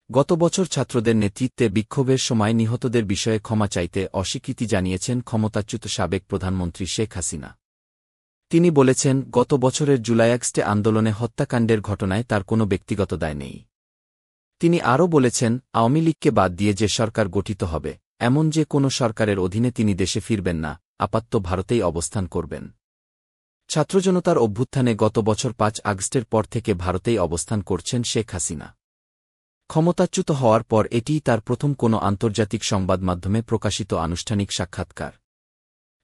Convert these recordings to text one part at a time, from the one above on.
গত বছর ছাত্রদের নেতৃত্বে বিক্ষোভের সময় নিহতদের বিষয়ে ক্ষমা চাইতে অস্বীকৃতি জানিয়েছেন ক্ষমতাচ্যুত সাবেক প্রধানমন্ত্রী শেখ হাসিনা। তিনি বলেছেন, গত বছরের জুলাই আগস্টে আন্দোলনে হত্যাকাণ্ডের ঘটনায় তার কোনো ব্যক্তিগত দায় নেই। তিনি আরও বলেছেন, আওয়ামী লীগকে বাদ দিয়ে যে সরকার গঠিত হবে, এমন যে কোনো সরকারের অধীনে তিনি দেশে ফিরবেন না, আপাতত ভারতেই অবস্থান করবেন। ছাত্রজনতার অভ্যুত্থানে গত বছর ৫ আগস্টের পর থেকে ভারতেই অবস্থান করছেন শেখ হাসিনা। ক্ষমতাচ্যুত হওয়ার পর এটিই তার প্রথম কোনো আন্তর্জাতিক সংবাদমাধ্যমে প্রকাশিত আনুষ্ঠানিক সাক্ষাৎকার।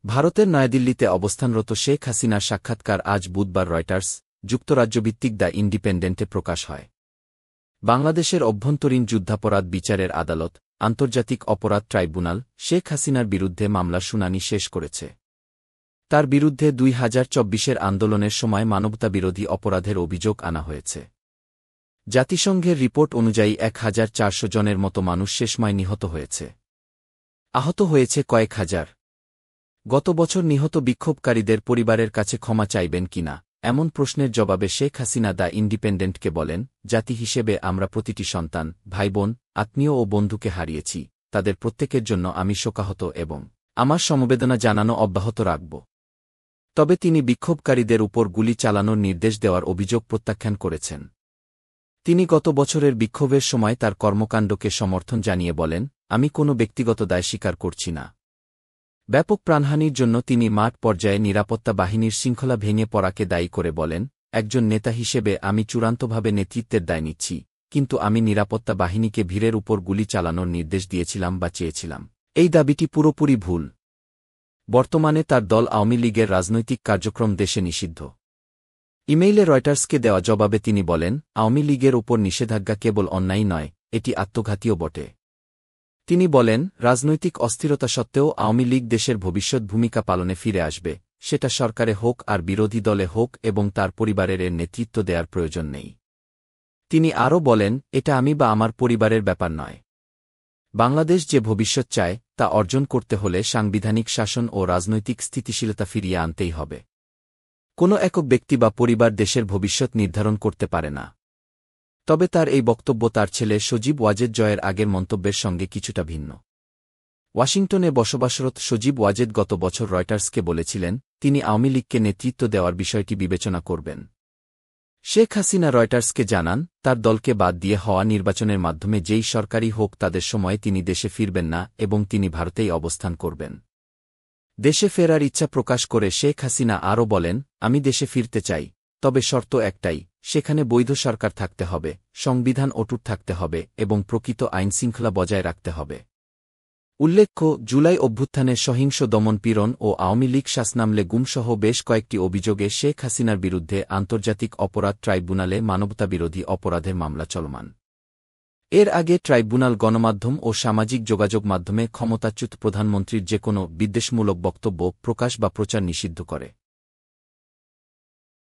ভারতের নয়াদিল্লিতে অবস্থানরত শেখ হাসিনার সাক্ষাৎকার আজ বুধবার রয়টার্স, যুক্তরাজ্যভিত্তিক দ্য ইন্ডিপেন্ডেন্টে প্রকাশ হয়। বাংলাদেশের অভ্যন্তরীণ যুদ্ধাপরাধ বিচারের আদালত, আন্তর্জাতিক অপরাধ ট্রাইব্যুনাল শেখ হাসিনার বিরুদ্ধে মামলার শুনানি শেষ করেছে। তার বিরুদ্ধে ২০২৪-এর আন্দোলনের সময় মানবতাবিরোধী অপরাধের অভিযোগ আনা হয়েছে। জাতিসংঘের রিপোর্ট অনুযায়ী ১,৪০০ জনের মতো মানুষ শেষময় নিহত হয়েছে। আহত হয়েছে কয়েক হাজার। গত বছর নিহত বিক্ষোভকারীদের পরিবারের কাছে ক্ষমা চাইবেন কিনা, এমন প্রশ্নের জবাবে শেখ হাসিনা দ্য ইন্ডিপেন্ডেন্টকে বলেন, জাতি হিসেবে আমরা প্রতিটি সন্তান, ভাইবোন, আত্মীয় ও বন্ধুকে হারিয়েছি, তাদের প্রত্যেকের জন্য আমি শোকাহত এবং আমার সমবেদনা জানানো অব্যাহত রাখব। তবে তিনি বিক্ষোভকারীদের উপর গুলি চালানোর নির্দেশ দেওয়ার অভিযোগ প্রত্যাখ্যান করেছেন। তিনি গত বছরের বিক্ষোভের সময় তার কর্মকাণ্ডকে সমর্থন জানিয়ে বলেন, আমি কোনো ব্যক্তিগত দায় স্বীকার করছি না। ব্যাপক প্রাণহানির জন্য তিনি মাঠ পর্যায়ে নিরাপত্তা বাহিনীর শৃঙ্খলা ভেঙে পড়াকে দায়ী করে বলেন, একজন নেতা হিসেবে আমি চূড়ান্তভাবে নেতৃত্বের দায় নিচ্ছি, কিন্তু আমি নিরাপত্তা বাহিনীকে ভিড়ের উপর গুলি চালানোর নির্দেশ দিয়েছিলাম বা চেয়েছিলাম। এই দাবিটি পুরোপুরি ভুল। বর্তমানে তার দল আওয়ামী লীগের রাজনৈতিক কার্যক্রম দেশে নিষিদ্ধ। ইমেইলে রয়টার্সকে দেওয়া জবাবে তিনি বলেন, আওয়ামী লীগের ওপর নিষেধাজ্ঞা কেবল অন্যায় নয়, এটি আত্মঘাতীও বটে। তিনি বলেন, রাজনৈতিক অস্থিরতা সত্ত্বেও আওয়ামী লীগ দেশের ভবিষ্যৎ ভূমিকা পালনে ফিরে আসবে, সেটা সরকারে হোক আর বিরোধী দলে হোক, এবং তার পরিবারের এর নেতৃত্ব দেওয়ার প্রয়োজন নেই। তিনি আরও বলেন, এটা আমি বা আমার পরিবারের ব্যাপার নয়। বাংলাদেশ যে ভবিষ্যৎ চায়, তা অর্জন করতে হলে সাংবিধানিক শাসন ও রাজনৈতিক স্থিতিশীলতা ফিরিয়ে আনতেই হবে। কোনো একক ব্যক্তি বা পরিবার দেশের ভবিষ্যৎ নির্ধারণ করতে পারে না। তবে তার এই বক্তব্য তার ছেলে সজীব ওয়াজেদ জয়ের আগের মন্তব্যের সঙ্গে কিছুটা ভিন্ন। ওয়াশিংটনে বসবাসরত সজীব ওয়াজেদ গত বছর রয়টার্সকে বলেছিলেন, তিনি আওয়ামী লীগকে নেতৃত্ব দেওয়ার বিষয়টি বিবেচনা করবেন। শেখ হাসিনা রয়টার্সকে জানান, তার দলকে বাদ দিয়ে হওয়া নির্বাচনের মাধ্যমে যেই সরকারই হোক তাদের সময়ে তিনি দেশে ফিরবেন না এবং তিনি ভারতেই অবস্থান করবেন। দেশে ফেরার ইচ্ছা প্রকাশ করে শেখ হাসিনা আরও বলেন, আমি দেশে ফিরতে চাই, তবে শর্ত একটাই, সেখানে বৈধ সরকার থাকতে হবে, সংবিধান অটুট থাকতে হবে এবং প্রকৃত আইনশৃঙ্খলা বজায় রাখতে হবে। উল্লেখ্য, জুলাই অভ্যুত্থানে সহিংস দমনপীড়ন ও আওয়ামী লীগ শাসনামলে গুমসহ বেশ কয়েকটি অভিযোগে শেখ হাসিনার বিরুদ্ধে আন্তর্জাতিক অপরাধ ট্রাইব্যুনালে মানবতাবিরোধী অপরাধের মামলা চলমান। এর আগে ট্রাইব্যুনাল গণমাধ্যম ও সামাজিক যোগাযোগ মাধ্যমে ক্ষমতাচ্যুত প্রধানমন্ত্রীর যে কোনো বিদ্বেষমূলক বক্তব্য প্রকাশ বা প্রচার নিষিদ্ধ করে।